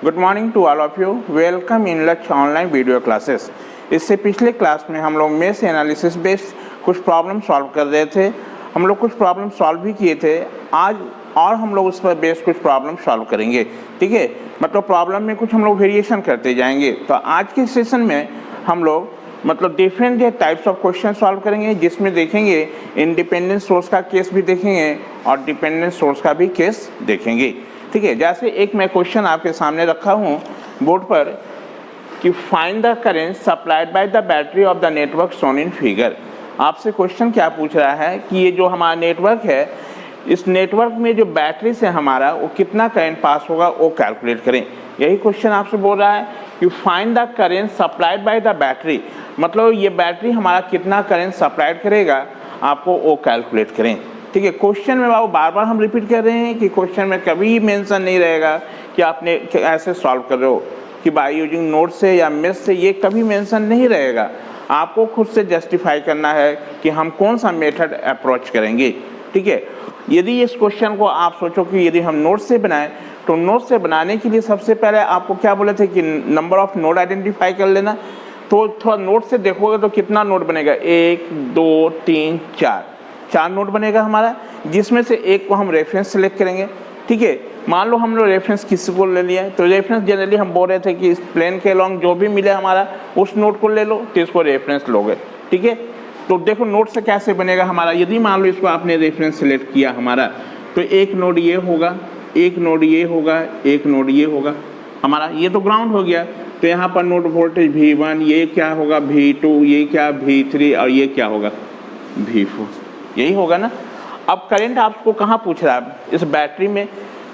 Good morning to all of you. Welcome in Lakshya online video classes. इससे पिछले class में हम लोग मेश एनालिसिस बेस्ड कुछ प्रॉब्लम सॉल्व कर रहे थे। हम लोग कुछ प्रॉब्लम सॉल्व भी किए थे आज, और हम लोग उस पर बेस्ड कुछ प्रॉब्लम सॉल्व करेंगे। ठीक है, मतलब प्रॉब्लम में कुछ हम लोग वेरिएशन करते जाएंगे। तो आज के सेशन में हम लोग मतलब different types of question solve करेंगे, जिसमें देखेंगे इंडिपेंडेंट सोर्स का केस भी देखेंगे और डिपेंडेंट सोर्स का भी केस देखेंगे। ठीक है, जैसे एक मैं क्वेश्चन आपके सामने रखा हूँ बोर्ड पर कि find the current supplied by the battery of the network shown in figure. आपसे क्वेश्चन क्या पूछ रहा है कि ये जो हमारा नेटवर्क है, इस नेटवर्क में जो बैटरी से हमारा वो कितना करंट पास होगा वो कैलकुलेट करें। यही क्वेश्चन आपसे बोल रहा है कि find the current supplied by the battery, मतलब ये बैटरी हमारा कितना करंट सप्लाइड करेगा, आपको वो कैलकुलेट करें। ठीक है, क्वेश्चन में बार बार हम रिपीट कर रहे हैं कि क्वेश्चन में कभी मेंशन नहीं रहेगा कि आपने ऐसे सॉल्व कर रहे हो कि बाय यूजिंग नोट से या मेश से, ये कभी मेंशन नहीं रहेगा। आपको खुद से जस्टिफाई करना है कि हम कौन सा मेथड अप्रोच करेंगे। ठीक है, यदि इस क्वेश्चन को आप सोचो कि यदि हम नोट से बनाएं, तो नोट से बनाने के लिए सबसे पहले आपको क्या बोले थे कि नंबर ऑफ नोड आइडेंटिफाई कर लेना। तो थोड़ा नोट से देखोगे तो कितना नोड बनेगा, 1 2 3 4 नोड बनेगा हमारा, जिसमें से एक को हम रेफरेंस सेलेक्ट करेंगे। ठीक है, मान लो हम लोग रेफरेंस किसी को ले लिया, तो रेफरेंस जनरली हम बोल रहे थे कि इस प्लेन के अलॉन्ग जो भी मिले हमारा उस नोड को ले लो, तो इसको रेफरेंस लोगे। ठीक है, तो देखो नोड से कैसे बनेगा हमारा। यदि मान लो इसको आपने रेफरेंस सेलेक्ट किया हमारा, तो एक नोड ये होगा, एक नोड ये होगा, एक नोड ये होगा हमारा, ये तो ग्राउंड हो गया। तो यहाँ पर नोड वोल्टेज V1, ये क्या होगा V2, ये क्या V3 और ये क्या होगा V4, यही होगा ना। अब करंट आपको कहाँ पूछ रहा है, इस बैटरी में।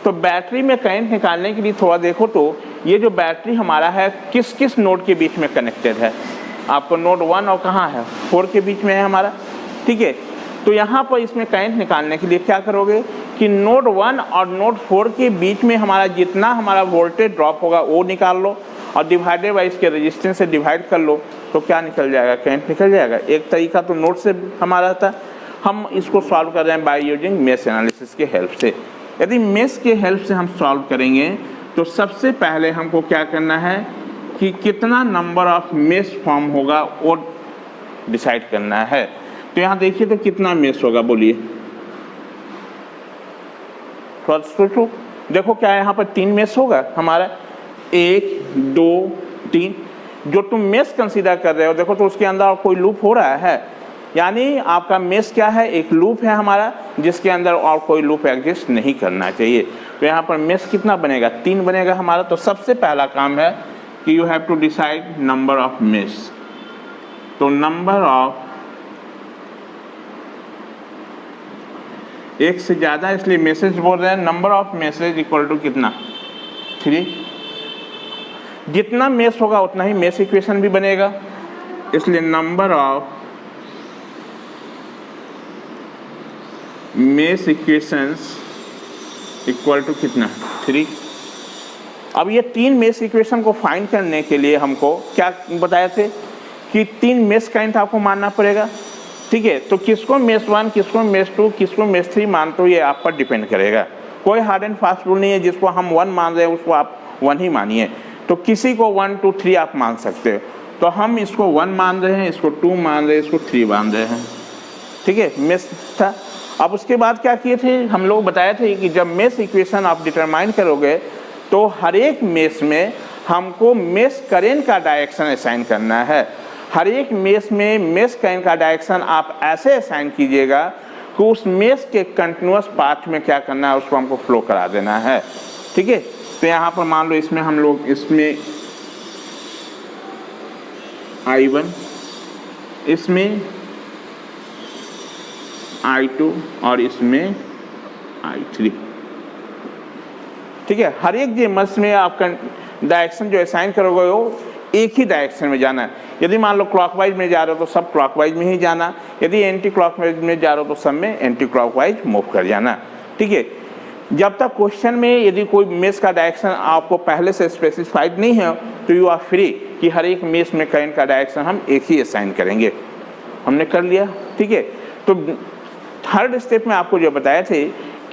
तो बैटरी में करंट निकालने के लिए थोड़ा देखो तो ये जो बैटरी हमारा है किस किस नोड के बीच में कनेक्टेड है। आपको नोड 1 और कहाँ है 4 के बीच में है हमारा। ठीक है, तो यहाँ पर इसमें करंट निकालने के लिए क्या करोगे कि नोड 1 और नोड 4 के बीच में हमारा जितना हमारा वोल्टेज ड्रॉप होगा वो निकाल लो और डिवाइडेड बाई इसके रेजिस्टेंस से डिवाइड कर लो, तो क्या निकल जाएगा, करंट निकल जाएगा। एक तरीका तो नोड से हमारा था। हम इसको सॉल्व कर रहे हैं बाय यूजिंग मेश एनालिसिस के हेल्प से। यदि मेश के हेल्प से हम सॉल्व करेंगे तो सबसे पहले हमको क्या करना है कि कितना नंबर ऑफ मेश फॉर्म होगा वो डिसाइड करना है। तो यहाँ देखिए तो कितना मेश होगा, बोलिए थोड़ा सोचो। देखो क्या यहाँ पर 3 मेश होगा हमारा, 1 2 3। जो तुम मेश कंसीडर कर रहे हो देखो तो उसके अंदर कोई लूप हो रहा है, यानी आपका मेश क्या है, एक लूप है हमारा जिसके अंदर और कोई लूप एग्जिस्ट नहीं करना चाहिए। तो यहाँ पर मेश कितना बनेगा, 3 बनेगा हमारा। तो सबसे पहला काम है कि you have to decide number of mesh. तो नंबर ऑफ, एक से ज़्यादा इसलिए मैसेज बोल रहे हैं, number of meshes equal to कितना 3। जितना मेश होगा उतना ही मेश इक्वेशन भी बनेगा, इसलिए number of mesh equations equal to कितना 3। अब ये 3 मेश इक्वेशन को फाइंड करने के लिए हमको क्या बताए थे कि 3 मेश करंट आपको मानना पड़ेगा। ठीक है, तो किसको मेश 1, किसको मेश 2, किसको मेश 3 मानते हो, ये आप पर डिपेंड करेगा। कोई हार्ड एंड फास्ट रूल नहीं है, जिसको हम 1 मान रहे हैं उसको आप 1 ही मानिए। तो किसी को 1 2 3 आप मान सकते हो। तो हम इसको 1 मान रहे हैं, इसको 2 मान रहे हैं, इसको 3 मान रहे हैं। ठीक है, मेश था। अब उसके बाद क्या किए थे हम लोग, बताए थे कि जब मेश इक्वेशन आप डिटरमाइन करोगे तो हर एक मेश में हमको मेश करंट का डायरेक्शन असाइन करना है। हर एक मेश में मेश करंट का डायरेक्शन आप ऐसे असाइन कीजिएगा कि उस मेश के कंटिन्यूअस पाथ में क्या करना है, उसको हमको फ्लो करा देना है। ठीक है, तो यहाँ पर मान लो इसमें हम लोग इसमें I1, इसमें I2 और इसमें I3। ठीक है, हर एक मेश में आपका डायरेक्शन जो असाइन करोगे वो एक ही डायरेक्शन में जाना है। यदि मान लो क्लॉकवाइज में जा रहे हो तो सब क्लॉकवाइज में ही जाना, यदि एंटी क्लॉकवाइज में जा रहे हो तो सब में एंटी क्लॉकवाइज मूव कर जाना। ठीक है, जब तक क्वेश्चन में यदि कोई मेश का डायरेक्शन आपको पहले से स्पेसिफाइड नहीं है तो यू आर फ्री कि हर एक मेश में करंट का डायरेक्शन हम एक ही असाइन करेंगे। हमने कर लिया। ठीक है, तो थर्ड स्टेप में आपको जो बताए थे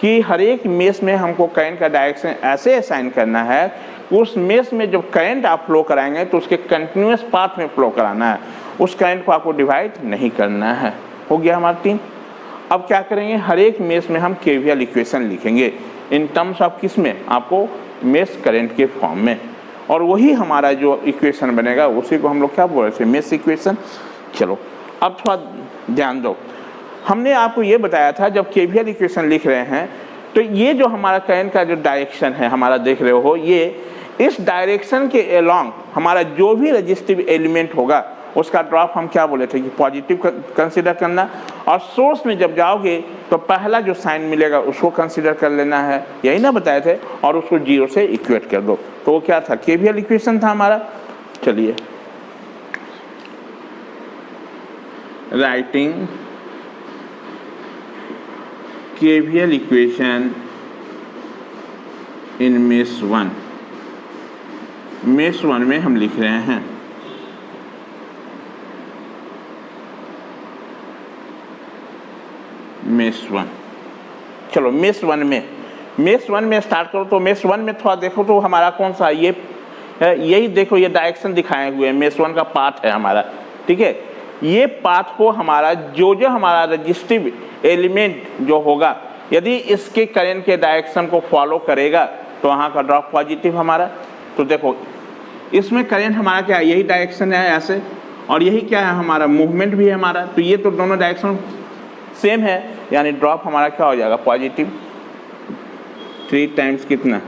कि हर एक मेश में हमको करंट का डायरेक्शन ऐसे असाइन करना है, उस मेश में जब करंट आप फ्लो कराएंगे तो उसके कंटिन्यूस पाथ में फ्लो कराना है, उस करंट को आपको डिवाइड नहीं करना है। हो गया हमारा 3। अब क्या करेंगे, हर एक मेश में हम केवीएल इक्वेशन लिखेंगे इन टर्म्स ऑफ किस में, आपको मेश करंट के फॉर्म में, और वही हमारा जो इक्वेशन बनेगा उसी को हम लोग क्या बोल रहे थे, मेश इक्वेशन। चलो अब थोड़ा ध्यान दो, हमने आपको ये बताया था जब केवीएल इक्वेशन लिख रहे हैं तो ये जो हमारा करंट का जो डायरेक्शन है हमारा, देख रहे हो, ये इस डायरेक्शन के अलोंग हमारा जो भी रजिस्टिव एलिमेंट होगा उसका ड्रॉप हम क्या बोले थे कि पॉजिटिव कंसीडर करना, और सोर्स में जब जाओगे तो पहला जो साइन मिलेगा उसको कंसीडर कर लेना है, यही ना बताए थे, और उसको 0 से इक्वेट कर दो। तो वो क्या था, केवीएल इक्वेशन था हमारा। चलिए writing KVL equation in mesh 1, mesh 1 में हम लिख रहे हैं मेश 1। चलो मेश 1 में स्टार्ट करो। तो मेश 1 में थोड़ा देखो तो हमारा कौन सा, ये यही देखो, ये डायरेक्शन दिखाए हुए हैं, मेश 1 का पाथ है हमारा, ठीक है। ये पाथ को हमारा जो हमारा रजिस्टिव एलिमेंट जो होगा, यदि इसके करंट के डायरेक्शन को फॉलो करेगा तो वहाँ का ड्रॉप पॉजिटिव हमारा। तो देखो इसमें करंट हमारा क्या है, यही डायरेक्शन है ऐसे, और यही क्या है हमारा, मूवमेंट भी है हमारा, तो ये तो दोनों डायरेक्शन सेम है, यानी ड्रॉप हमारा क्या हो जाएगा, पॉजिटिव। 3 टाइम्स कितना,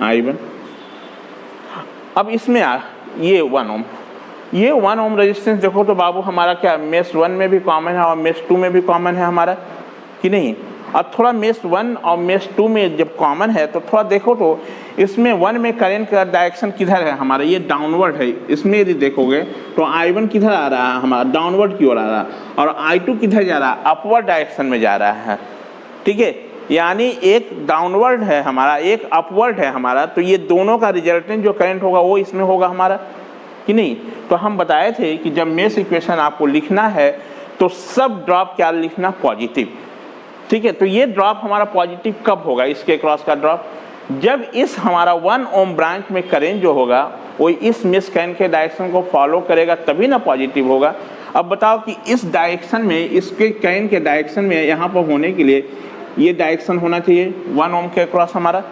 I1। अब इसमें ये 1 ओम, ये 1 ओम रेजिस्टेंस देखो तो बाबू हमारा क्या, मेश 1 में भी कॉमन है और मेश 2 में भी कॉमन है हमारा, कि नहीं। अब थोड़ा मेश 1 और मेश 2 में जब कॉमन है तो थोड़ा देखो तो इसमें 1 में करंट का डायरेक्शन किधर है हमारा, ये डाउनवर्ड है। इसमें यदि देखोगे तो I1 किधर आ रहा है हमारा, डाउनवर्ड की ओर आ रहा है, और I2 किधर जा रहा है, अपवर्ड डायरेक्शन में जा रहा है, ठीक है। यानी एक डाउनवर्ड है हमारा, एक अपवर्ड है हमारा, तो ये दोनों का रिजल्टेंट जो करंट होगा वो इसमें होगा हमारा, कि नहीं। तो हम बताए थे कि जब मेश इक्वेशन आपको लिखना है तो सब ड्रॉप क्या लिखना, पॉजिटिव, ठीक है। तो ये ड्रॉप हमारा पॉजिटिव कब होगा, इसके क्रॉस का ड्रॉप, जब इस हमारा 1 ओम ब्रांच में करंट जो होगा वो इस मेश करंट के डायरेक्शन को फॉलो करेगा, तभी ना पॉजिटिव होगा। अब बताओ कि इस डायरेक्शन में, इसके करंट के डायरेक्शन में यहाँ पर होने के लिए ये डायरेक्शन होना चाहिए 1 ओम के क्रॉस हमारा।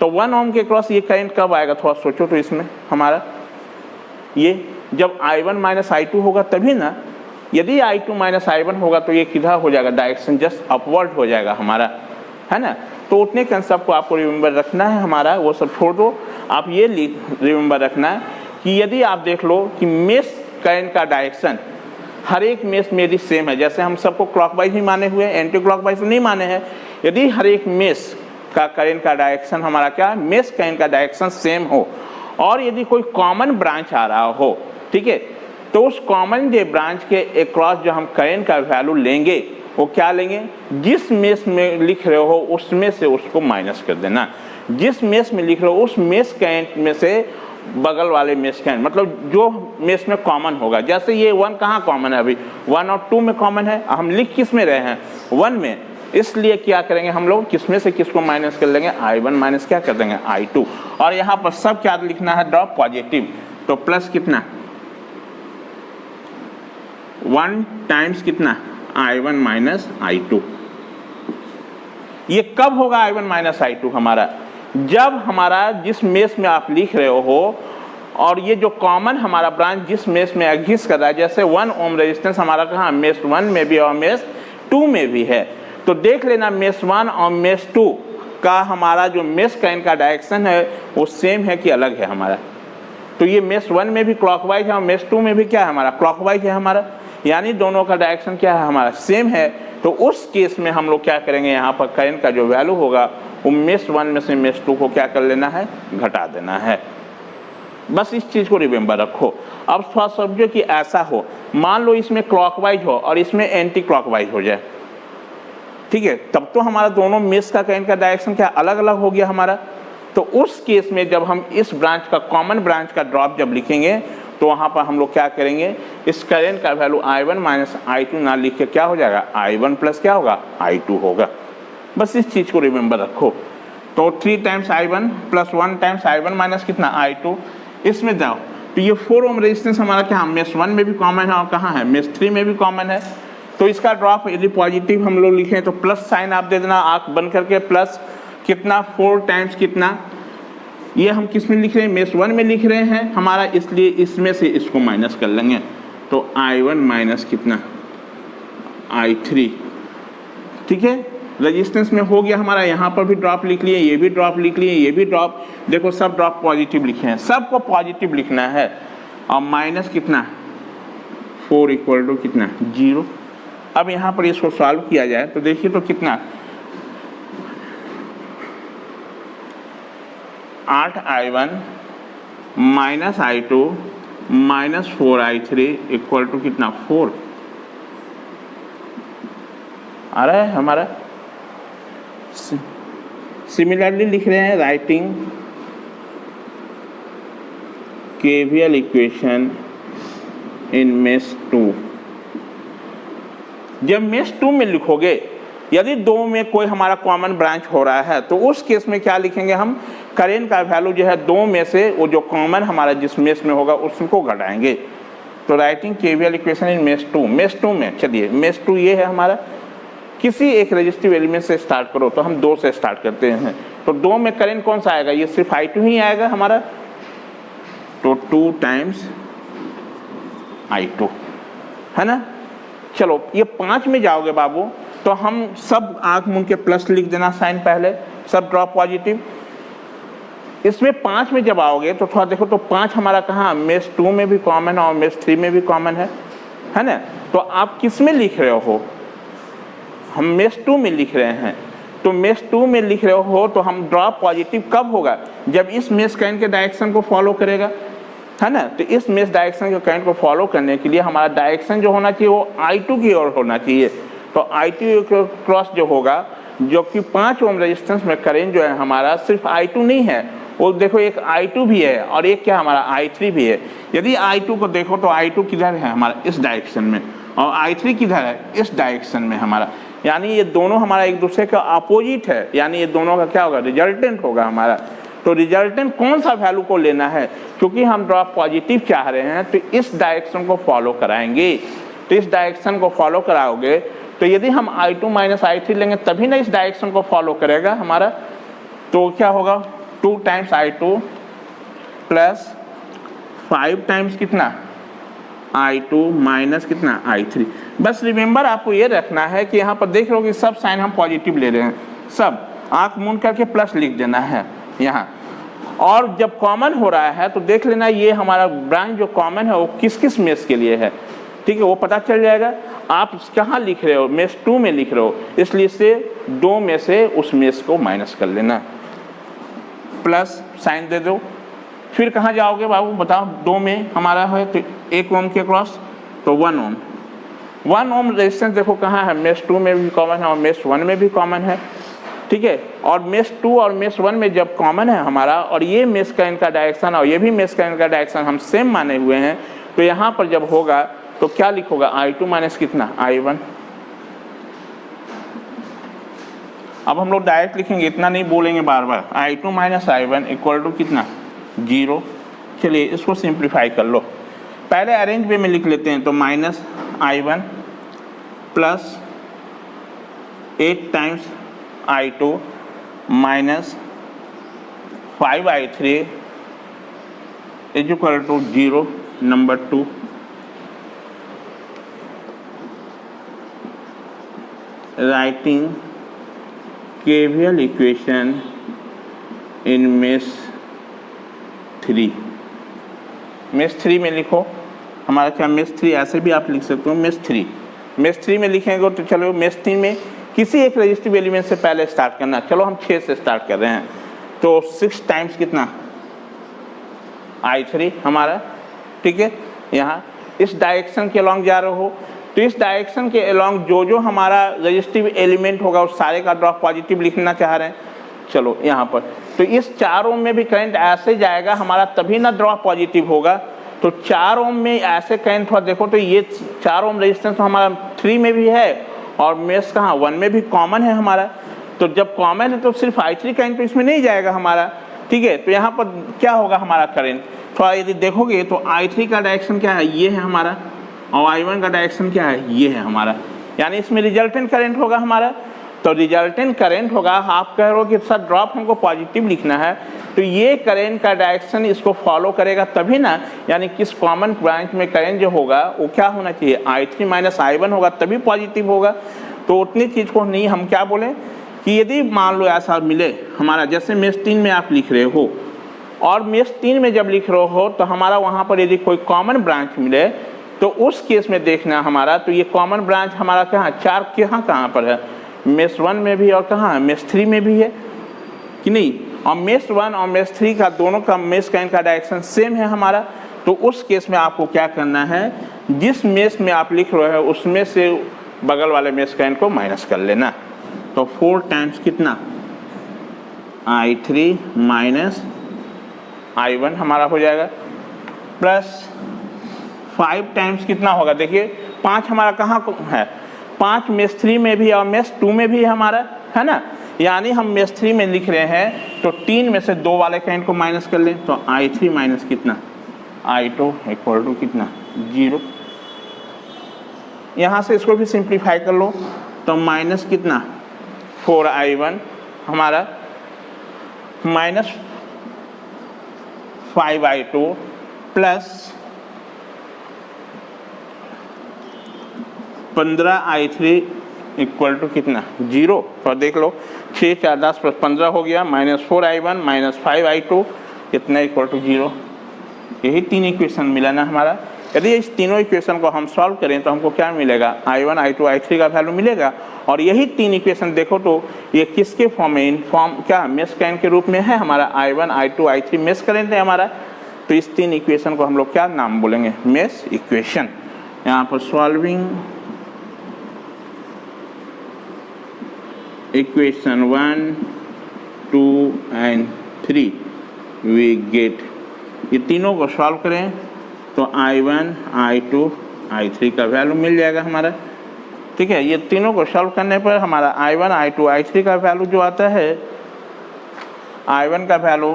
तो 1 ओम के क्रॉस ये करंट कब आएगा, थोड़ा सोचो तो इसमें हमारा, ये जब I1 माइनस I2 होगा तभी ना। यदि I2 माइनस I1 होगा तो ये किधर हो जाएगा, डायरेक्शन जस्ट अपवर्ड हो जाएगा हमारा, है ना। तो उतने कंसेप्ट को आपको रिमेंबर रखना है हमारा, वो सब छोड़ दो। आप ये रिमेंबर रखना है कि यदि आप देख लो कि मेश करंट का डायरेक्शन हर एक मेश में यदि सेम है, जैसे हम सबको क्लॉकवाइज ही माने हुए, एंटी क्लॉकवाइज नहीं माने हैं, यदि हर एक मेश का करंट का डायरेक्शन हमारा क्या, मेश करंट का डायरेक्शन सेम हो, और यदि कोई कॉमन ब्रांच आ रहा हो, ठीक है, तो उस कॉमन जो ब्रांच के अक्रॉस जो हम करंट का वैल्यू लेंगे वो क्या लेंगे, जिस मेश में लिख रहे हो उसमें से उसको माइनस कर देना। जिस मेश में लिख रहे हो उस मेश करंट में से बगल वाले मेश करंट, मतलब जो मेश में कॉमन होगा। जैसे ये 1 कहाँ कॉमन है, अभी 1 और 2 में कॉमन है, हम लिख किस में रहे हैं, 1 में, इसलिए क्या करेंगे हम लोग, किसमें से किसको माइनस कर लेंगे, I1 माइनस क्या कर देंगे, I2, और यहाँ पर सब क्या लिखना है, ड्रॉप पॉजिटिव। तो प्लस कितना, 1 टाइम्स कितना, I1 माइनस I2। ये कब होगा I1 माइनस I2 हमारा, जब हमारा जिस मेश में आप लिख रहे हो और ये जो कॉमन हमारा ब्रांच जिस मेश में एग्जिस्ट कर रहा है, जैसे 1 ओम रेजिस्टेंस हमारा कहाँ, मेश 1 में भी और मेश 2 में भी है। तो देख लेना मेश 1 और मेश 2 का हमारा जो मेश करंट का डायरेक्शन है वो सेम है कि अलग है हमारा। तो ये मेश 1 में भी क्लॉकवाइज है और मेश 2 में भी क्या है हमारा, क्लॉकवाइज है हमारा, यानी दोनों का डायरेक्शन क्या है हमारा, सेम है। तो उस केस में हम लोग क्या करेंगे, यहाँ पर करंट का जो वैल्यू होगा वो मेश 1 में से मेश 2 को क्या कर लेना है, घटा देना है। बस इस चीज़ को रिमेंबर रखो। अब थोड़ा समझो कि ऐसा हो, मान लो इसमें क्लॉकवाइज हो और इसमें एंटी क्लॉकवाइज हो जाए, ठीक है, तब तो हमारा दोनों मेश का करंट का डायरेक्शन क्या अलग अलग हो गया हमारा। तो उस केस में जब हम इस ब्रांच का, कॉमन ब्रांच का ड्रॉप जब लिखेंगे तो वहाँ पर हम लोग क्या करेंगे, इस करंट का वैल्यू I1 माइनस I2 ना लिख के क्या हो जाएगा, I1 प्लस क्या होगा, I2 होगा। बस इस चीज़ को रिमेंबर रखो। तो 3 times I1 plus 1 times I1 minus कितना I2, इसमें जाओ तो ये 4 ओम रेजिस्टेंस हमारा क्या मेष 1 में भी कॉमन है और कहाँ है मेष 3 में भी कॉमन है। तो इसका ड्रॉप यदि पॉजिटिव हम लोग लिखें तो प्लस साइन आप दे देना आंख बंद करके, प्लस कितना 4 टाइम्स कितना, ये हम किस में लिख रहे हैं मेष 1 में लिख रहे हैं हमारा, इसलिए इसमें से इसको माइनस कर लेंगे तो I1 माइनस कितना I3। ठीक है, रेजिस्टेंस में हो गया हमारा, यहाँ पर भी ड्रॉप लिख लिए, ये भी ड्रॉप लिख लिए, ये भी ड्रॉप, देखो सब ड्रॉप पॉजिटिव लिखे हैं, सबको पॉजिटिव लिखना है। और माइनस कितना 4 इक्वल टू कितना 0। अब यहाँ पर इसको सॉल्व किया जाए तो देखिए तो कितना 8I1 minus I2 minus 4I3 equal to कितना 4 आ रहा है हमारा। सिमिलरली लिख रहे हैं राइटिंग KVL इक्वेशन इन मेष 2। जब मेष 2 में लिखोगे यदि 2 में कोई हमारा कॉमन ब्रांच हो रहा है तो उस केस में क्या लिखेंगे हम, करेंट का वैल्यू जो है 2 में से वो जो कॉमन हमारा जिस मेष में होगा उसको घटाएंगे। तो राइटिंग KVL इक्वेशन इन मेष 2, मेष 2 में चलिए मेष 2 ये है हमारा, किसी एक रेजिस्टिव एलिमेंट से स्टार्ट करो तो हम 2 से स्टार्ट करते हैं। तो 2 में करंट कौन सा आएगा, ये सिर्फ I2 ही आएगा हमारा, तो 2 टाइम्स I2 है ना। चलो ये 5 में जाओगे बाबू तो हम सब आंख मूंद के प्लस लिख देना साइन पहले, सब ड्रॉप पॉजिटिव। इसमें 5 में जब आओगे तो थोड़ा देखो तो 5 हमारा कहाँ मेष 2 में भी कॉमन है और मेष 3 में भी कॉमन है ना। तो आप किस में लिख रहे हो, हम मेष 2 में लिख रहे हैं, तो मेष 2 में लिख रहे हो तो हम ड्रॉप पॉजिटिव कब होगा, जब इस मेष करंट के डायरेक्शन को फॉलो करेगा, है ना। तो इस मेष डायरेक्शन के करंट को फॉलो करने के लिए हमारा डायरेक्शन जो होना चाहिए वो I2 की ओर होना चाहिए। तो I2 के क्रॉस जो होगा, जो कि 5 ओम रेजिस्टेंस में करंट जो है हमारा सिर्फ I2 नहीं है, वो देखो एक I2 भी है और एक क्या हमारा I3 भी है। यदि I2 को देखो तो I2 किधर है हमारा इस डायरेक्शन में और I3 किधर है इस डायरेक्शन में हमारा, यानी ये दोनों हमारा एक दूसरे का अपोजिट है, यानी ये दोनों का क्या होगा रिजल्टेंट होगा हमारा। तो रिजल्टेंट कौन सा वैल्यू को लेना है, क्योंकि हम ड्रॉप पॉजिटिव चाह रहे हैं तो इस डायरेक्शन को फॉलो कराएंगे। तो इस डायरेक्शन को फॉलो कराओगे तो यदि हम I2 माइनस I3 लेंगे तभी ना इस डायरेक्शन को फॉलो करेगा हमारा। तो क्या होगा 2 टाइम्स I2 प्लस 5 टाइम्स कितना I2 माइनस कितना I3। बस रिमेंबर आपको ये रखना है कि यहाँ पर देख रहे हो कि सब साइन हम पॉजिटिव ले रहे हैं, सब आंख मूंद करके प्लस लिख देना है यहाँ। और जब कॉमन हो रहा है तो देख लेना ये हमारा ब्रांच जो कॉमन है वो किस किस मेष के लिए है, ठीक है, वो पता चल जाएगा। आप कहाँ लिख रहे हो, मेष 2 में लिख रहे हो, इसलिए से 2 में से उस मेष को माइनस कर लेना, प्लस साइन दे दो। फिर कहाँ जाओगे बाबू बताओ, 2 में हमारा है तो 1 ओम के क्रॉस तो 1 ओम। 1 ओम रेजिस्टेंस देखो कहाँ है, मेष 2 में भी कॉमन है और मेष 1 में भी कॉमन है, ठीक है। और मेष 2 और मेष 1 में जब कॉमन है हमारा और ये मेष का इनका डायरेक्शन और ये भी मेष का इनका डायरेक्शन हम सेम माने हुए हैं, तो यहाँ पर जब होगा तो क्या लिखोगा I2 माइनस कितना I1। अब हम लोग डायरेक्ट लिखेंगे, इतना नहीं बोलेंगे बार बार, I2 minus I1 equal to कितना 0। चलिए इसको सिंप्लीफाई कर लो, पहले अरेंज वे में लिख लेते हैं। तो minus I1 plus 8 times I2 minus 5I3 is equal to 0। Number 2 writing KVL equation in mesh 3। मेष 3 में लिखो हमारा क्या, मेष 3 ऐसे भी आप लिख सकते हो, मेष 3 में लिखेंगे तो चलो मेष 3 में किसी एक रजिस्टिव एलिमेंट से पहले स्टार्ट करना। चलो हम 6 से स्टार्ट कर रहे हैं, तो 6 टाइम्स कितना I3 हमारा, ठीक है। यहाँ इस डायरेक्शन के अलॉन्ग जा रहे हो तो इस डायरेक्शन के अलॉन्ग जो जो हमारा रजिस्टिव एलिमेंट होगा उस सारे का ड्रॉप पॉजिटिव लिखना चाह रहे हैं। चलो यहाँ पर तो इस 4 ओम में भी करंट ऐसे जाएगा हमारा, तभी ना ड्रॉप पॉजिटिव होगा। तो 4 ओम में ऐसे करंट हुआ, देखो तो ये 4 ओम रेजिस्टेंस तो हमारा 3 में भी है और मेष कहाँ 1 में भी कॉमन है हमारा। तो जब कॉमन है तो सिर्फ I3 करंट तो इसमें नहीं जाएगा हमारा, ठीक है। तो यहाँ पर क्या होगा हमारा करंट, थोड़ा यदि देखोगे तो I3 का डायरेक्शन क्या है, ये है हमारा, और I1 का डायरेक्शन क्या है, ये है हमारा, यानी इसमें रिजल्टेंट करंट होगा हमारा। तो रिजल्टेंट करंट होगा, आप कह रहे हो कि सर ड्रॉप हमको पॉजिटिव लिखना है, तो ये करंट का डायरेक्शन इसको फॉलो करेगा तभी ना, यानी किस कॉमन ब्रांच में करंट जो होगा वो क्या होना चाहिए, I3 माइनस I1 होगा तभी पॉजिटिव होगा। तो उतनी चीज़ को नहीं हम क्या बोलें कि यदि मान लो ऐसा मिले हमारा, जैसे मेष 3 में आप लिख रहे हो, और मेष 3 में जब लिख रहे हो तो हमारा वहाँ पर यदि कोई कॉमन ब्रांच मिले तो उस केस में देखना हमारा, तो ये कॉमन ब्रांच हमारा कहाँ, 4 कहाँ पर है, मेष 1 में भी और कहाँ है, मेष 3 में भी है कि नहीं। और मेष 1 और मेष 3 का दोनों का मेष करंट का डायरेक्शन सेम है हमारा। तो उस केस में आपको क्या करना है, जिस मेष में आप लिख रहे हो उसमें से बगल वाले मेष करंट को माइनस कर लेना। तो 4 टाइम्स कितना, I3 माइनस I1 हमारा हो जाएगा, प्लस 5 टाइम्स कितना होगा, देखिए 5 हमारा कहाँ है, 5 मेष 3 में भी और मेष 2 में भी हमारा है ना, यानी हम मेष 3 में लिख रहे हैं तो 3 में से 2 वाले करंट को माइनस कर लें, तो I3 माइनस कितना, I2 इक्वल टू कितना, 0। यहाँ से इसको भी सिंप्लीफाई कर लो, तो माइनस कितना 4I1 हमारा, minus 5I2 plus 15I3 equal to कितना, 0। तो देख लो 6 4 10 प्लस 15 हो गया, माइनस 4I1 माइनस 5I2 कितना इक्वल टू 0। यही 3 इक्वेशन मिला ना हमारा। यदि इस तीनों इक्वेशन को हम सॉल्व करें तो हमको क्या मिलेगा, I1 I2 I3 का वैल्यू मिलेगा। और यही 3 इक्वेशन देखो तो ये किसके फॉर्म में, इन फॉर्म क्या मेष करंट के रूप में है हमारा, I1 I2 I3 mesh current है हमारा। तो इस 3 इक्वेशन को हम लोग क्या नाम बोलेंगे, मेष इक्वेशन। यहाँ पर solving equation 1 2 and 3 we get, ये तीनों को सॉल्व करें तो I1 I2 I3 का वैल्यू मिल जाएगा हमारा, ठीक है। ये तीनों को सॉल्व करने पर हमारा I1 I2 I3 का वैल्यू जो आता है, I1 का वैल्यू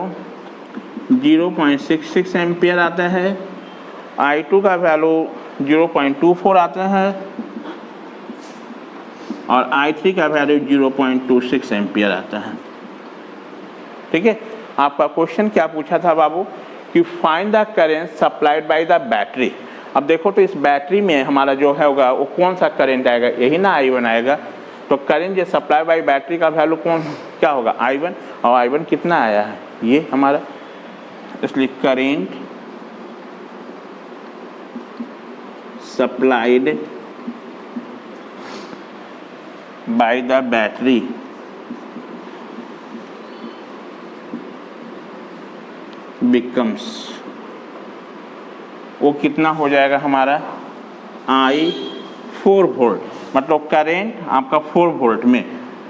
0.66 एम्पियर आता है, I2 का वैल्यू 0.24 आता है और I3 का वैल्यू 0.26 एम्पियर आता है, ठीक है। आपका क्वेश्चन क्या पूछा था बाबू कि find the current supplied by the battery. अब देखो तो इस बैटरी में हमारा जो है होगा वो कौन सा करंट आएगा, यही ना I1 आएगा। तो करंट जो सप्लाई बाय बैटरी का वैल्यू कौन क्या होगा, I1, और I1 कितना आया है, ये हमारा, इसलिए current supplied by the battery becomes, वो कितना हो जाएगा हमारा, I4 वोल्ट। मतलब करंट आपका 4 वोल्ट में,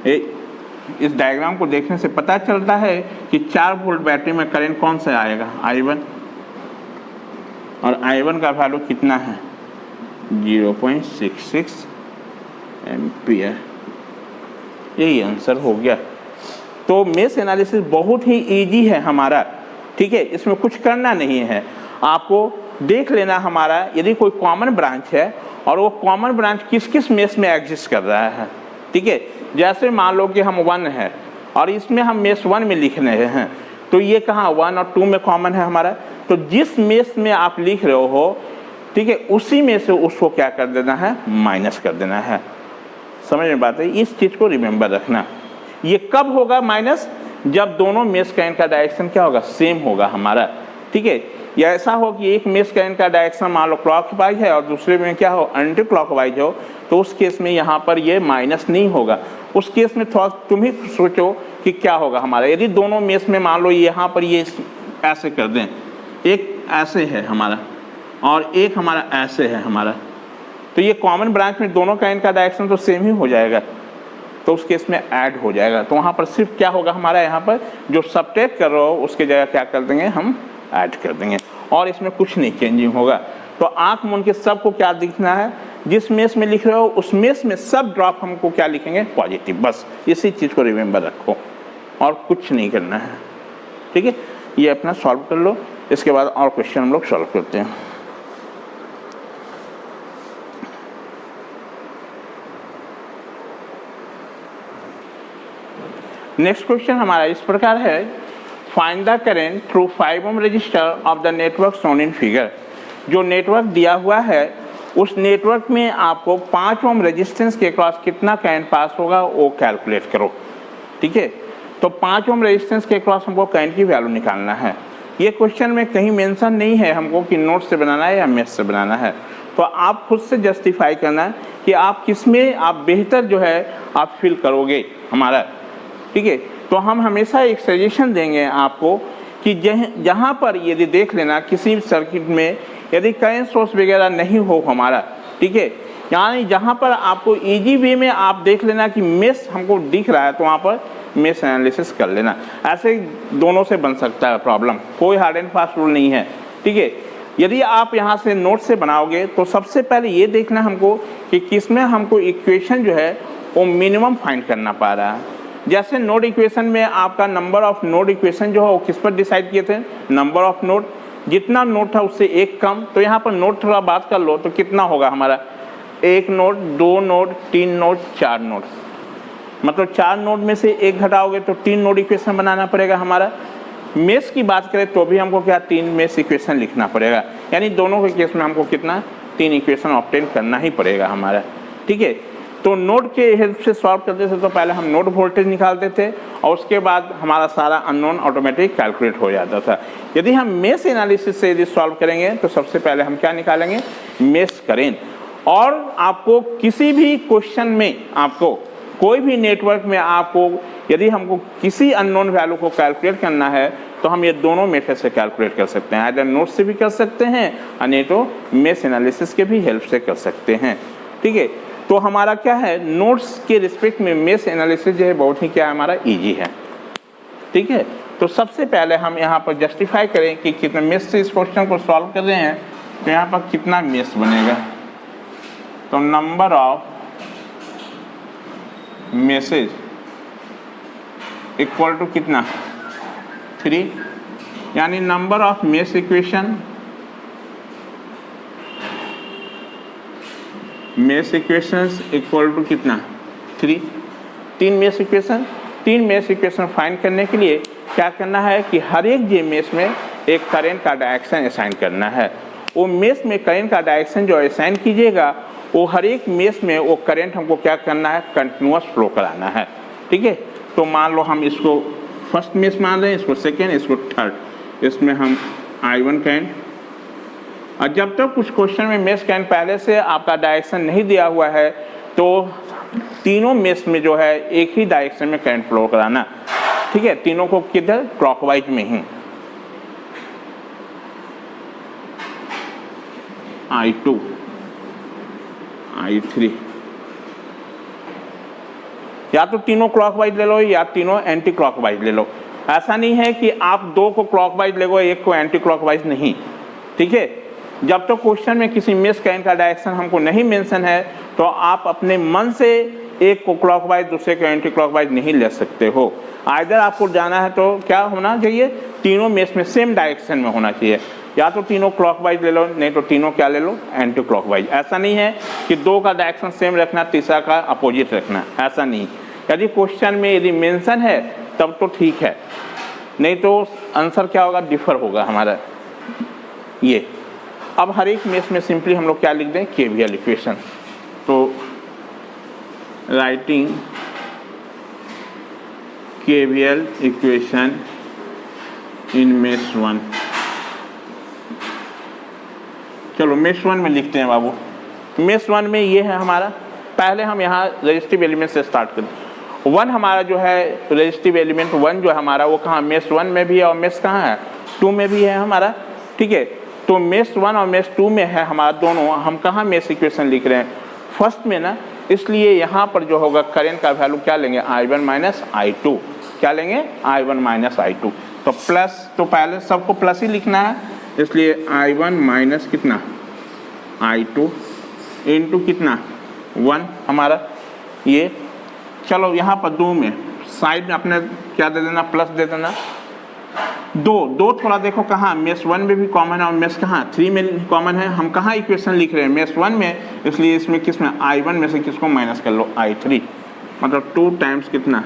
इस डायग्राम को देखने से पता चलता है कि 4 वोल्ट बैटरी में करंट कौन सा आएगा, I1, और I1 का वैल्यू कितना है, 0.66 एम्पियर। यही आंसर हो गया। तो मेश एनालिसिस बहुत ही इजी है हमारा, ठीक है, इसमें कुछ करना नहीं है, आपको देख लेना हमारा यदि कोई कॉमन ब्रांच है और वो कॉमन ब्रांच किस किस मेश में एग्जिस्ट कर रहा है, ठीक है। जैसे मान लो कि हम 1 है और इसमें हम मेश 1 में लिख रहे हैं, तो ये कहाँ 1 और 2 में कॉमन है हमारा। तो जिस मेश में आप लिख रहे हो, ठीक है, उसी में से उसको क्या कर देना है, माइनस कर देना है। समझ में बात है, इस चीज़ को रिमेंबर रखना। ये कब होगा माइनस, जब दोनों मेश करंट का डायरेक्शन क्या होगा, सेम होगा हमारा, ठीक है। या ऐसा हो कि एक मेश करंट का डायरेक्शन मान लो क्लॉकवाइज है और दूसरे में क्या हो, एंटी क्लॉकवाइज हो, तो उस केस में यहाँ पर ये माइनस नहीं होगा। उस केस में थोड़ा तुम ही सोचो कि क्या होगा हमारा, यदि दोनों मेश में मान लो यहाँ पर ये ऐसे कर दें, एक ऐसे है हमारा और एक हमारा ऐसे है हमारा, तो ये कॉमन ब्रांच में दोनों करंट का डायरेक्शन तो सेम ही हो जाएगा, तो उस केस में ऐड हो जाएगा। तो वहाँ पर सिर्फ क्या होगा हमारा, यहाँ पर जो सब्ट्रैक्ट कर रहे हो उसके जगह क्या कर देंगे, हम ऐड कर देंगे, और इसमें कुछ नहीं चेंजिंग होगा। तो आँख मूंद के सबको क्या दिखना है, जिस मेष में लिख रहे हो उस मेष में सब ड्रॉप हमको क्या लिखेंगे, पॉजिटिव। बस इसी चीज़ को रिमेंबर रखो और कुछ नहीं करना है, ठीक है। ये अपना सॉल्व कर लो, इसके बाद और क्वेश्चन हम लोग सॉल्व करते हैं। नेक्स्ट क्वेश्चन हमारा इस प्रकार है, find the current through 5 ohm resistor of the network shown in figure. जो नेटवर्क दिया हुआ है उस नेटवर्क में आपको 5 ओम रेजिस्टेंस के क्रॉस कितना करंट पास होगा वो कैलकुलेट करो, ठीक है। तो 5 ओम रेजिस्टेंस के क्रॉस हमको करंट की वैल्यू निकालना है। ये क्वेश्चन में कहीं मेंशन नहीं है हमको कि नोट से बनाना है या मेष से बनाना है, तो आप खुद से जस्टिफाई करना है कि आप किस में आप बेहतर जो है आप फील करोगे हमारा, ठीक है। तो हम हमेशा एक सजेशन देंगे आपको कि जहाँ पर यदि देख लेना किसी सर्किट में यदि करंट सोर्स वगैरह नहीं हो हमारा, ठीक है, यानी जहाँ पर आपको इजी वे में आप देख लेना कि मेष हमको दिख रहा है तो वहाँ पर मेष एनालिसिस कर लेना। ऐसे दोनों से बन सकता है प्रॉब्लम, कोई हार्ड एंड फास्ट रूल नहीं है, ठीक है। यदि आप यहाँ से नोट से बनाओगे तो सबसे पहले ये देखना हमको कि किसमें हमको इक्वेशन जो है वो मिनिमम फाइंड करना पा रहा है। जैसे नोड इक्वेशन में आपका नंबर ऑफ नोड इक्वेशन जो है वो किस पर डिसाइड किए थे, नंबर ऑफ नोड, जितना नोड था उससे एक कम। तो यहाँ पर नोड थोड़ा बात कर लो तो कितना होगा हमारा, 1 नोड, 2 नोड, 3 नोड, 4 नोड, मतलब 4 नोड में से एक घटाओगे तो 3 नोड इक्वेशन बनाना पड़ेगा हमारा। मेष की बात करें तो भी हमको क्या 3 मेष इक्वेशन लिखना पड़ेगा, यानी दोनों के केस में हमको कितना 3 इक्वेशन ऑब्टेन करना ही पड़ेगा हमारा, ठीक है। तो नोड के हेल्प से सॉल्व करते थे तो पहले हम नोड वोल्टेज निकालते थे और उसके बाद हमारा सारा अननोन ऑटोमेटिक कैलकुलेट हो जाता था। यदि हम मेष एनालिसिस से यदि सॉल्व करेंगे तो सबसे पहले हम क्या निकालेंगे, मेष करेंट। और आपको किसी भी क्वेश्चन में आपको कोई भी नेटवर्क में आपको यदि हमको किसी अननोन वैल्यू को कैलकुलेट करना है तो हम ये दोनों मेथड से कैलकुलेट कर सकते हैं, आइदर नोड से भी कर सकते हैं और नहीं तो मेष एनालिसिस के भी हेल्प से कर सकते हैं, ठीक है। तो हमारा क्या है, नोड्स के रिस्पेक्ट में मेष एनालिसिस जो है बहुत ही क्या है हमारा इजी है, ठीक है। तो सबसे पहले हम यहाँ पर जस्टिफाई करें कि कितना मेष से इस क्वेश्चन को सॉल्व कर रहे हैं तो यहाँ पर कितना मेष बनेगा। तो number of meshes equal to कितना 3, यानी number of mesh equation, mesh equations equal to कितना 3, 3 मेष इक्वेशन। 3 मेष इक्वेशन फाइंड करने के लिए क्या करना है कि हर एक जे मेष में एक करंट का डायरेक्शन असाइन करना है। वो मेष में करंट का डायरेक्शन जो असाइन कीजिएगा वो हर एक मेष में वो करंट हमको क्या करना है, कंटिन्यूअस फ्लो कराना है, ठीक है। तो मान लो हम इसको फर्स्ट मेष मान रहे हैं, इसको सेकेंड, इसको थर्ड, इसमें हम I1 करंट, और जब तक कुछ क्वेश्चन में मेष करंट पहले से आपका डायरेक्शन नहीं दिया हुआ है तो तीनों मेष में जो है एक ही डायरेक्शन में करंट फ्लो कराना, ठीक है। तीनों को किधर, क्लॉकवाइज में ही। I2, I3, या तो तीनों क्लॉकवाइज ले लो या तीनों एंटी क्लॉकवाइज ले लो। ऐसा नहीं है कि आप 2 को क्लॉकवाइज ले लो, एक को एंटी क्लॉकवाइज नहीं, ठीक है। जब तक क्वेश्चन में किसी मेष करंट का डायरेक्शन हमको नहीं मेंशन है तो आप अपने मन से एक को क्लॉकवाइज दूसरे को एंटी क्लॉकवाइज नहीं ले सकते हो। आइदर आपको जाना है तो क्या होना चाहिए, तीनों मेष में सेम डायरेक्शन में होना चाहिए, या तो तीनों क्लॉकवाइज ले लो नहीं तो तीनों क्या ले लो, एंटी क्लॉकवाइज। ऐसा नहीं है कि 2 का डायरेक्शन सेम रखना तीसरा का अपोजिट रखना, ऐसा नहीं। यदि क्वेश्चन में यदि मेंशन है तब तो ठीक है, नहीं तो आंसर क्या होगा, डिफर होगा हमारा ये। अब हर एक मेष में सिंपली हम लोग क्या लिख दें, केवीएल इक्वेशन। तो राइटिंग केवीएल इक्वेशन इन मेष 1। चलो मेष 1 में लिखते हैं बाबू। मेष 1 में ये है हमारा, पहले हम यहाँ रजिस्टिव एलिमेंट से स्टार्ट करते। 1 हमारा जो है रजिस्टिव एलिमेंट 1 जो है हमारा वो कहाँ, मेष 1 में भी है और मेष कहाँ है, 2 में भी है हमारा, ठीक है। तो मेष 1 और मेष 2 में है हमारा दोनों। हम कहाँ मेष इक्वेशन लिख रहे हैं, फर्स्ट में ना, इसलिए यहाँ पर जो होगा करंट का वैल्यू क्या लेंगे, I1 माइनस I2, क्या लेंगे, I1 माइनस I2। तो प्लस, तो पहले सबको प्लस ही लिखना है, इसलिए I1 माइनस कितना I2 इंटू कितना 1 हमारा ये। चलो यहाँ पर 2 में साइड में अपने क्या दे देना, प्लस दे देना। 2 थोड़ा देखो कहाँ मेष 1 में भी कॉमन है और मेष कहाँ 3 में कॉमन है। हम कहाँ इक्वेशन लिख रहे हैं, मेष 1 में, इसलिए इसमें किस में I1 में से किसको माइनस कर लो, I3, मतलब 2 टाइम्स कितना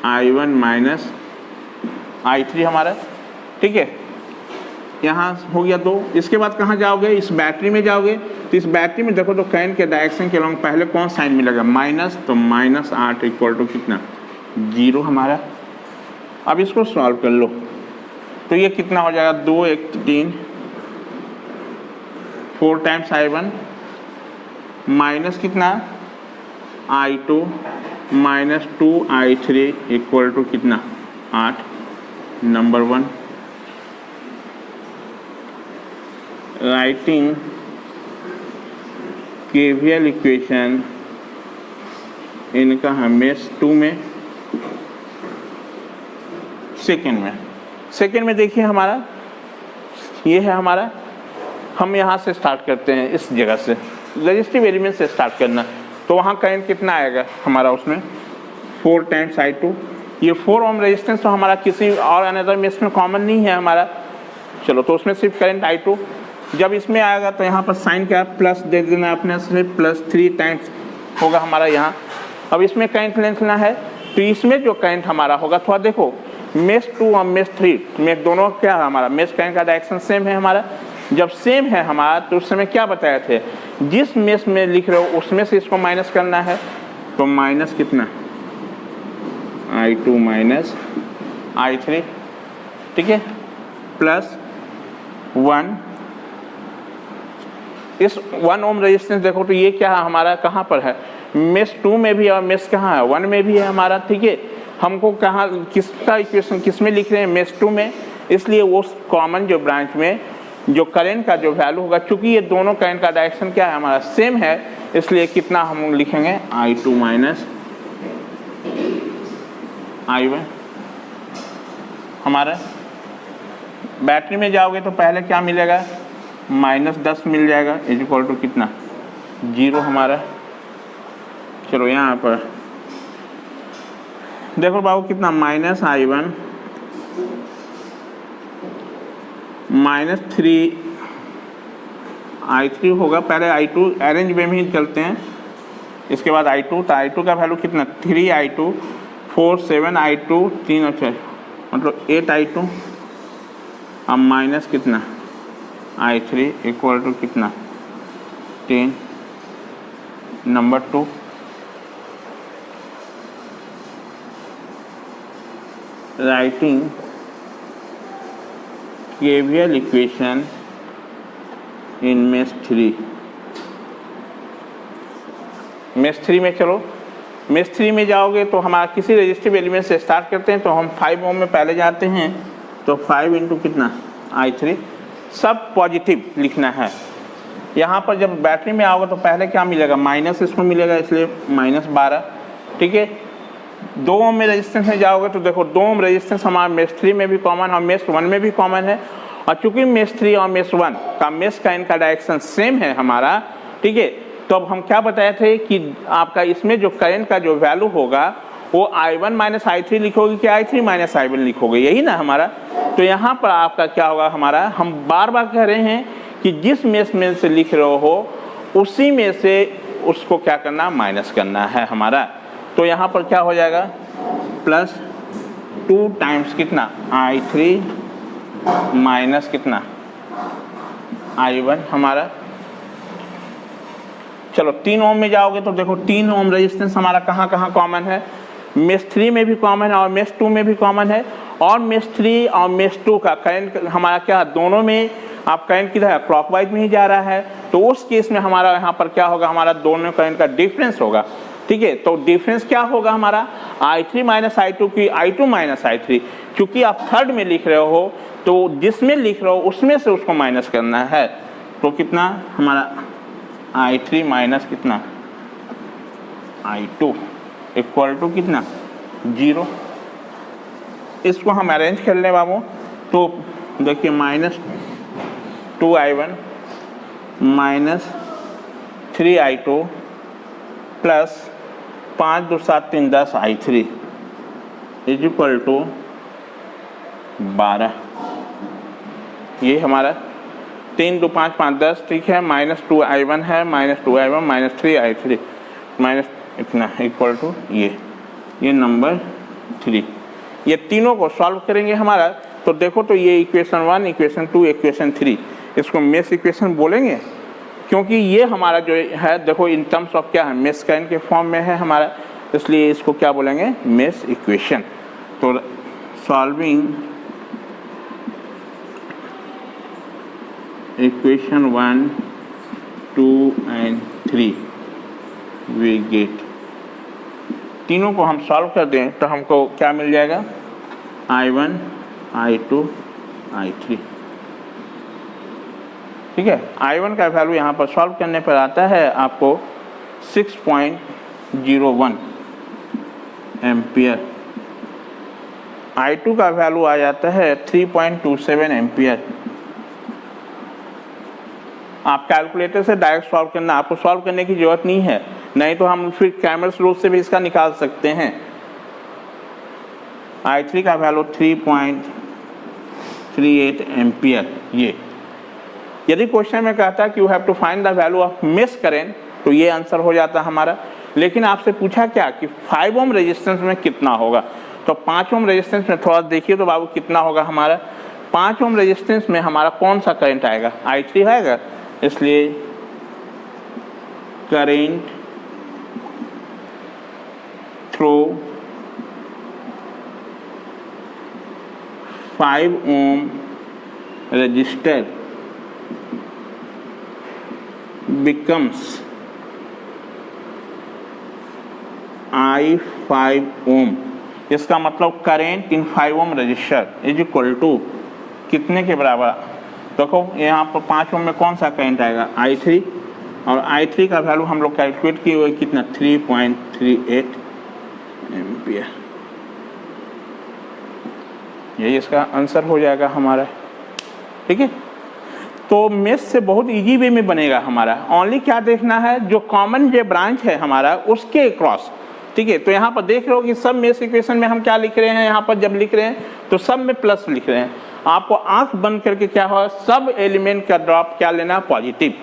I1 माइनस I3 हमारा, ठीक है। यहाँ हो गया 2। इसके बाद कहाँ जाओगे, इस बैटरी में जाओगे, तो इस बैटरी में देखो तो करंट के डायरेक्शन के अलॉन्ग पहले कौन साइन मिलेगा, माइनस, तो -8 इक्वल टू कितना 0 हमारा। अब इसको सॉल्व कर लो तो ये कितना हो जाएगा, 2 1 3 4 टाइम्स I1 माइनस कितना I2 minus 2 I3 equal to कितना 8। नंबर 1 राइटिंग KVL इक्वेशन इनका मेष 2 में। सेकेंड में देखिए हमारा ये है हमारा, हम यहाँ से स्टार्ट करते हैं, इस जगह से रजिस्टिव एलिमेंट से स्टार्ट करना। तो वहाँ करंट कितना आएगा हमारा, उसमें 4 टाइम्स I2। ये 4 ओम रेजिस्टेंस तो हमारा किसी और अनदर में इसमें कॉमन नहीं है हमारा, चलो तो उसमें सिर्फ करंट I2। जब इसमें आएगा तो यहाँ पर साइन क्या प्लस दे देना अपने से, +3 टाइम्स होगा हमारा यहाँ। अब इसमें करंट लेना है तो इसमें जो करंट हमारा होगा, थोड़ा देखो मेष 2 और मेष 3 में दोनों क्या है हमारा, मेष करंट का डायरेक्शन सेम है हमारा। जब सेम है हमारा तो उस समय क्या बताए थे, जिस मेष में लिख रहे हो उसमें से इसको माइनस करना है, तो माइनस कितना I2 माइनस I3, ठीक है, +1। इस 1 ओम रेजिस्टेंस देखो तो ये क्या है हमारा, कहाँ पर है, मेष 2 में भी और मेष कहाँ है 1 में भी है हमारा, ठीक है। हमको कहाँ किसका इक्वेशन किस में लिख रहे हैं, मेष 2 में, इसलिए वो कॉमन जो ब्रांच में जो करंट का जो वैल्यू होगा, चूंकि ये दोनों करंट का डायरेक्शन क्या है हमारा सेम है, इसलिए कितना हम लिखेंगे I2 माइनस I1 हमारा। बैटरी में जाओगे तो पहले क्या मिलेगा, -10 मिल जाएगा, इक्वल टू कितना 0 हमारा। चलो यहाँ पर देखो बाबू कितना -I1 -3 I3 होगा, पहले I2 अरेंज में ही चलते हैं, इसके बाद I2, तो I2 का वैल्यू कितना 3 I2 4 7 I2 3 और 6 मतलब 8 I2, अब माइनस कितना I3 इक्वल टू कितना 10। Number 2 writing KVL equation in mesh 3। मेष 3 में चलो, मेष 3 में जाओगे तो हमारा किसी रजिस्टिव एलिमेंट से स्टार्ट करते हैं, तो हम 5 ओम में पहले जाते हैं, तो 5 इंटू कितना I3, सब पॉजिटिव लिखना है। यहाँ पर जब बैटरी में आओगे तो पहले क्या मिलेगा, माइनस इसको मिलेगा, इसलिए -12, ठीक है। 2 ओम में रेजिस्टेंस में जाओगे तो देखो 2 ओम रेजिस्टेंस हमारा मेष 3 में भी कॉमन और मेष 1 में भी कॉमन है, और चूंकि मेष 3 और मेष 1 का मेष का इनका डायरेक्शन सेम है हमारा, ठीक है। तो अब हम क्या बताए थे कि आपका इसमें जो करंट का जो वैल्यू होगा वो I1 माइनस I3 लिखोगे कि I3 माइनस I1 लिखोगे, यही ना हमारा। तो यहाँ पर आपका क्या होगा हमारा, हम बार बार कह रहे हैं कि जिस मेष में से लिख रहे हो उसी में से उसको क्या करना, माइनस करना है हमारा। तो यहाँ पर क्या हो जाएगा, +2 टाइम्स कितना I3 माइनस कितना I1 हमारा। चलो 3 ओम में जाओगे तो देखो 3 ओम रेजिस्टेंस हमारा कहाँ कहाँ कॉमन है, मेष 3 में भी कॉमन है और मेष 2 में भी कॉमन है, और मेष 3 और मेष 2 का करंट हमारा क्या, दोनों में आप करंट किधर है, क्लॉकवाइज में ही जा रहा है। तो उस केस में हमारा यहाँ पर क्या होगा, हमारा दोनों करंट का डिफरेंस होगा, ठीक है। तो डिफरेंस क्या होगा हमारा, I3 माइनस I2 की I2 माइनस I3। क्योंकि आप थर्ड में लिख रहे हो तो जिसमें लिख रहे हो उसमें से उसको माइनस करना है, तो कितना हमारा I3 माइनस कितना I2 इक्वल टू कितना 0। इसको हम अरेंज कर ले बाबू, तो देखिए -2 I1 minus 3i2 plus 5 2 7 3 10 i3 is equal to 12। ये हमारा 3 2 5 5 10 ठीक है, -2i1 है, -2i1 -3i3 माइनस इतना इक्वल टू ये नंबर 3। ये तीनों को सॉल्व करेंगे हमारा, तो देखो तो ये इक्वेशन 1, इक्वेशन 2, इक्वेशन 3, इसको मेश इक्वेशन बोलेंगे, क्योंकि ये हमारा जो है देखो इन टर्म्स ऑफ क्या है, मेश काइन के फॉर्म में है हमारा, इसलिए इसको क्या बोलेंगे, मेश इक्वेशन। तो solving equation 1, 2 and 3 we get, तीनों को हम सॉल्व कर दें तो हमको क्या मिल जाएगा, i1 i2 i3। ठीक है, i1 का वैल्यू यहाँ पर सॉल्व करने पर आता है आपको 6.01 एम्पियर, i2 का वैल्यू आ जाता है 3.27 एम्पियर। आप कैलकुलेटर से डायरेक्ट सॉल्व करना, आपको सॉल्व करने की जरूरत नहीं है, नहीं तो हम फिर कैमर्स रूल से भी इसका निकाल सकते हैं। i3 का वैल्यू 3.38 एम्पियर। ये यदि क्वेश्चन में कहता है कि you have to find the value of mesh current, तो ये आंसर हो जाता हमारा। लेकिन आपसे पूछा क्या कि 5 ओम रेजिस्टेंस में कितना होगा, तो 5 ओम रेजिस्टेंस में थोड़ा देखिए तो बाबू कितना होगा हमारा, 5 ओम रेजिस्टेंस में हमारा कौन सा करंट आएगा, i3 आएगा, इसलिए current through 5 ohm resistor becomes I5 ohm. इसका मतलब current in 5 ohm resistor is equal to कितने के बराबर, देखो यहाँ पर 5 ओम में कौन सा करंट आएगा, i3, और i3 का वैल्यू हम लोग कैलकुलेट किए हुए कितना, 3.38 एम्पियर। यही इसका आंसर हो जाएगा हमारा। ठीक है, तो मेश से बहुत इजी वे में बनेगा हमारा, ओनली क्या देखना है, जो कॉमन जो ब्रांच है हमारा उसके क्रॉस। ठीक है, तो यहाँ पर देख रहे हो कि सब मेश इक्वेशन में हम क्या लिख रहे हैं, यहाँ पर जब लिख रहे हैं तो सब में प्लस लिख रहे हैं। आपको आंख बंद करके क्या हो, सब एलिमेंट का ड्रॉप क्या लेना, पॉजिटिव,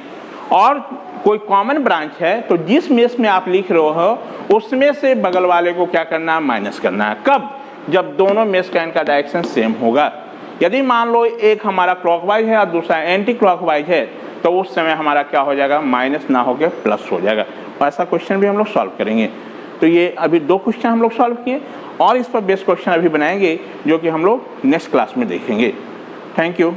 और कोई कॉमन ब्रांच है तो जिस मेश में आप लिख रहे हो उसमें से बगल वाले को क्या करना है, माइनस करना है। कब, जब दोनों मेश का इनका डायरेक्शन सेम होगा। यदि मान लो एक हमारा क्लॉकवाइज है और दूसरा एंटी क्लॉकवाइज है, तो उस समय हमारा क्या हो जाएगा, माइनस ना होकर प्लस हो जाएगा। ऐसा क्वेश्चन भी हम लोग सॉल्व करेंगे। तो ये अभी 2 क्वेश्चन हम लोग सॉल्व किए, और इस पर बेस्ट क्वेश्चन अभी बनाएंगे जो कि हम लोग नेक्स्ट क्लास में देखेंगे। Thank you.